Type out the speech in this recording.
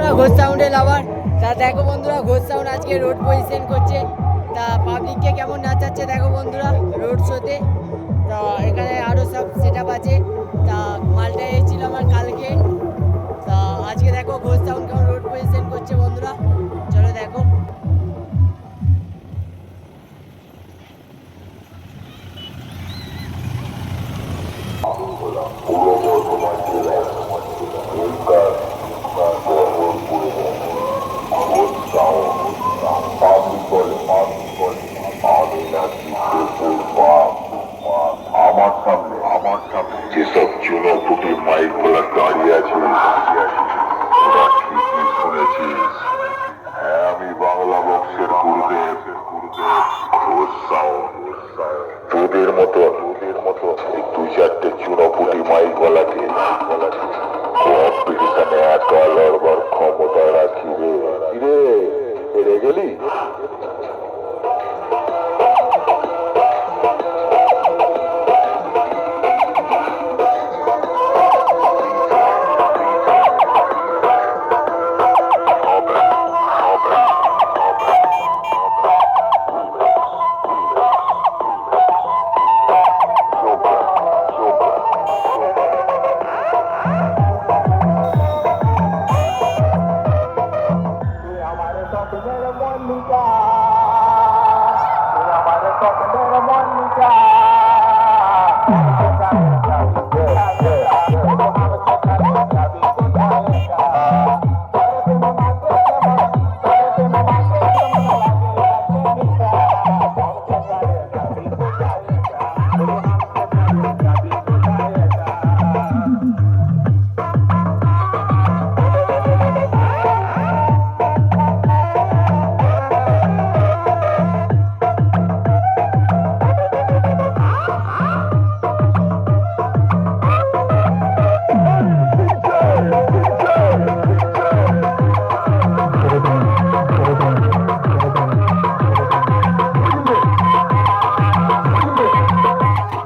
বন্ধুরা ঘোষ সাউন্ডের লাভার। তা দেখো বন্ধুরা ঘোষ সাউন্ড আজকে রোড পজিশন করছে। তা পাবলিককে কেমন নাচাচ্ছে দেখো বন্ধুরা রোড শোতে। তা এখানে আরও সব সেট আপ আছে। তা মালটা এসেছিল আমার কালকে। তা আজকে দেখো ঘোষ সাউন্ড কেমন রোড পজিশন করছে বন্ধুরা, চলো দেখো। যেসব চুনোপুটি মাইক গুলা দাঁড়িয়ে আছে তোরা ঠিকই শুনেছিস। হ্যাঁ, আমি বাংলা বক্সের গুরুদেব ঘোষ সাউন্ড। তোদের মতো এই দুই চারটে চুনোপুটি মাইক গলাকে কম্পিটিশনে একা লড়বার ক্ষমতা রাখি রে। কিরে হেরে গেলি? Monica.